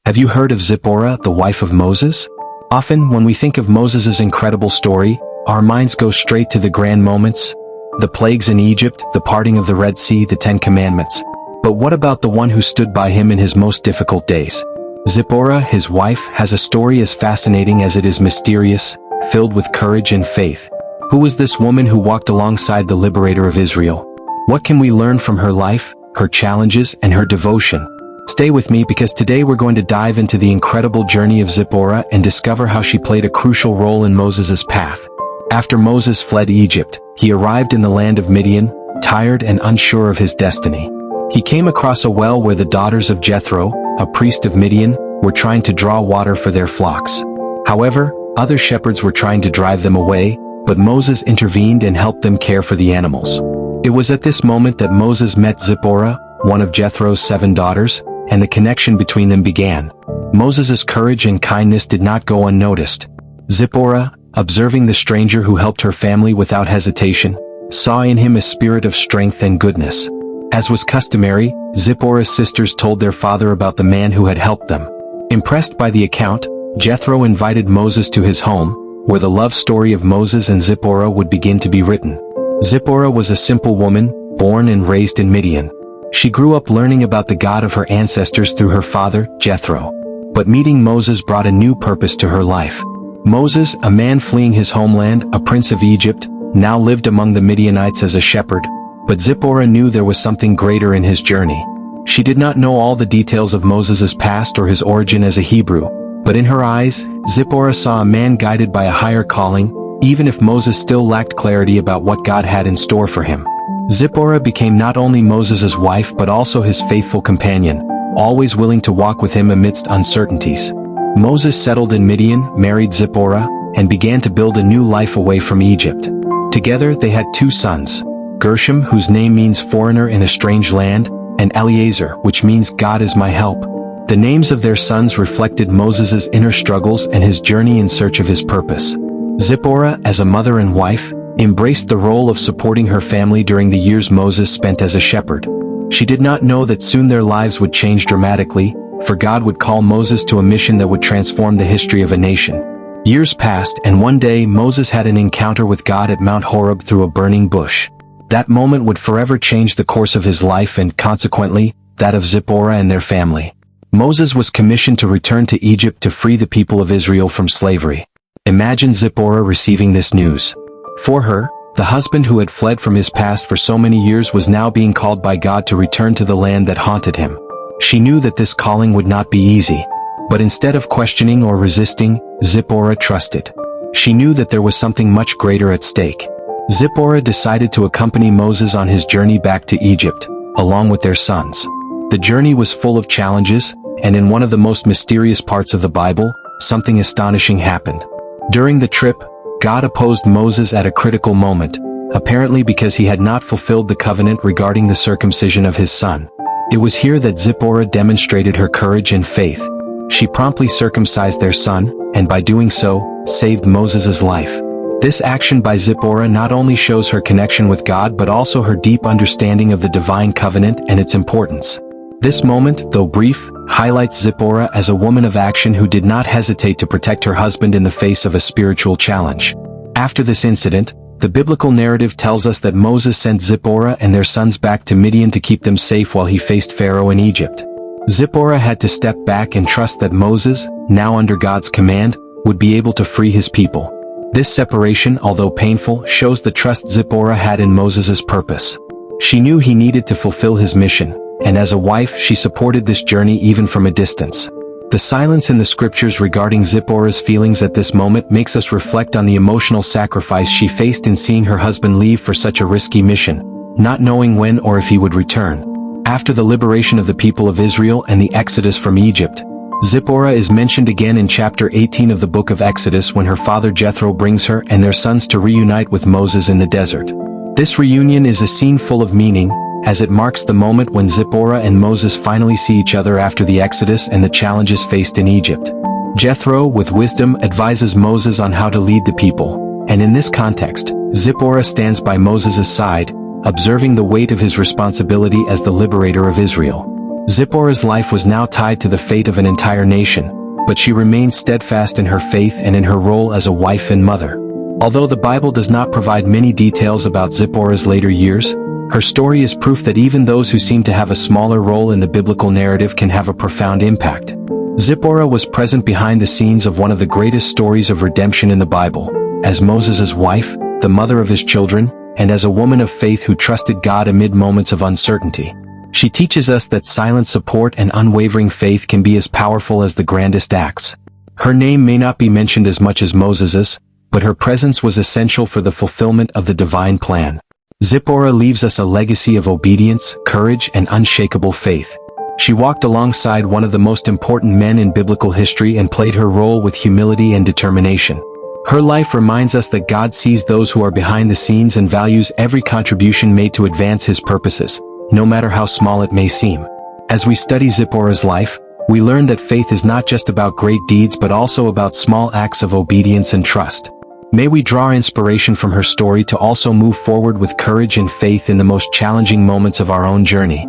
Have you heard of Zipporah, the wife of Moses? Often, when we think of Moses' incredible story, our minds go straight to the grand moments, the plagues in Egypt, the parting of the Red Sea, the 10 Commandments. But what about the one who stood by him in his most difficult days? Zipporah, his wife, has a story as fascinating as it is mysterious, filled with courage and faith. Who was this woman who walked alongside the liberator of Israel? What can we learn from her life, her challenges, and her devotion? Stay with me because today we're going to dive into the incredible journey of Zipporah and discover how she played a crucial role in Moses' path. After Moses fled Egypt, he arrived in the land of Midian, tired and unsure of his destiny. He came across a well where the daughters of Jethro, a priest of Midian, were trying to draw water for their flocks. However, other shepherds were trying to drive them away, but Moses intervened and helped them care for the animals. It was at this moment that Moses met Zipporah, one of Jethro's 7 daughters, and the connection between them began. Moses' courage and kindness did not go unnoticed. Zipporah, observing the stranger who helped her family without hesitation, saw in him a spirit of strength and goodness. As was customary, Zipporah's sisters told their father about the man who had helped them. Impressed by the account, Jethro invited Moses to his home, where the love story of Moses and Zipporah would begin to be written. Zipporah was a simple woman, born and raised in Midian. She grew up learning about the God of her ancestors through her father, Jethro. But meeting Moses brought a new purpose to her life. Moses, a man fleeing his homeland, a prince of Egypt, now lived among the Midianites as a shepherd, but Zipporah knew there was something greater in his journey. She did not know all the details of Moses' past or his origin as a Hebrew, but in her eyes, Zipporah saw a man guided by a higher calling, even if Moses still lacked clarity about what God had in store for him. Zipporah became not only Moses' wife but also his faithful companion, always willing to walk with him amidst uncertainties. Moses settled in Midian, married Zipporah, and began to build a new life away from Egypt. Together they had 2 sons, Gershom, whose name means foreigner in a strange land, and Eliezer, which means God is my help. The names of their sons reflected Moses' inner struggles and his journey in search of his purpose. Zipporah, as a mother and wife, embraced the role of supporting her family during the years Moses spent as a shepherd. She did not know that soon their lives would change dramatically, for God would call Moses to a mission that would transform the history of a nation. Years passed, and one day Moses had an encounter with God at Mount Horeb through a burning bush. That moment would forever change the course of his life and, consequently, that of Zipporah and their family. Moses was commissioned to return to Egypt to free the people of Israel from slavery. Imagine Zipporah receiving this news. For her, the husband who had fled from his past for so many years was now being called by God to return to the land that haunted him. She knew that this calling would not be easy. But instead of questioning or resisting, Zipporah trusted. She knew that there was something much greater at stake. Zipporah decided to accompany Moses on his journey back to Egypt, along with their sons. The journey was full of challenges, and in one of the most mysterious parts of the Bible, something astonishing happened. During the trip, God opposed Moses at a critical moment, apparently because he had not fulfilled the covenant regarding the circumcision of his son. It was here that Zipporah demonstrated her courage and faith. She promptly circumcised their son, and by doing so, saved Moses' life. This action by Zipporah not only shows her connection with God but also her deep understanding of the divine covenant and its importance. This moment, though brief, highlights Zipporah as a woman of action who did not hesitate to protect her husband in the face of a spiritual challenge. After this incident, the biblical narrative tells us that Moses sent Zipporah and their sons back to Midian to keep them safe while he faced Pharaoh in Egypt. Zipporah had to step back and trust that Moses, now under God's command, would be able to free his people. This separation, although painful, shows the trust Zipporah had in Moses' purpose. She knew he needed to fulfill his mission, and as a wife she supported this journey even from a distance. The silence in the scriptures regarding Zipporah's feelings at this moment makes us reflect on the emotional sacrifice she faced in seeing her husband leave for such a risky mission, not knowing when or if he would return. After the liberation of the people of Israel and the exodus from Egypt, Zipporah is mentioned again in chapter 18 of the book of Exodus when her father Jethro brings her and their sons to reunite with Moses in the desert. This reunion is a scene full of meaning, as it marks the moment when Zipporah and Moses finally see each other after the Exodus and the challenges faced in Egypt. Jethro, with wisdom, advises Moses on how to lead the people, and in this context, Zipporah stands by Moses' side, observing the weight of his responsibility as the liberator of Israel. Zipporah's life was now tied to the fate of an entire nation, but she remained steadfast in her faith and in her role as a wife and mother. Although the Bible does not provide many details about Zipporah's later years, her story is proof that even those who seem to have a smaller role in the biblical narrative can have a profound impact. Zipporah was present behind the scenes of one of the greatest stories of redemption in the Bible, as Moses' wife, the mother of his children, and as a woman of faith who trusted God amid moments of uncertainty. She teaches us that silent support and unwavering faith can be as powerful as the grandest acts. Her name may not be mentioned as much as Moses's, but her presence was essential for the fulfillment of the divine plan. Zipporah leaves us a legacy of obedience, courage, and unshakable faith. She walked alongside one of the most important men in biblical history and played her role with humility and determination. Her life reminds us that God sees those who are behind the scenes and values every contribution made to advance His purposes, no matter how small it may seem. As we study Zipporah's life, we learn that faith is not just about great deeds but also about small acts of obedience and trust. May we draw inspiration from her story to also move forward with courage and faith in the most challenging moments of our own journey.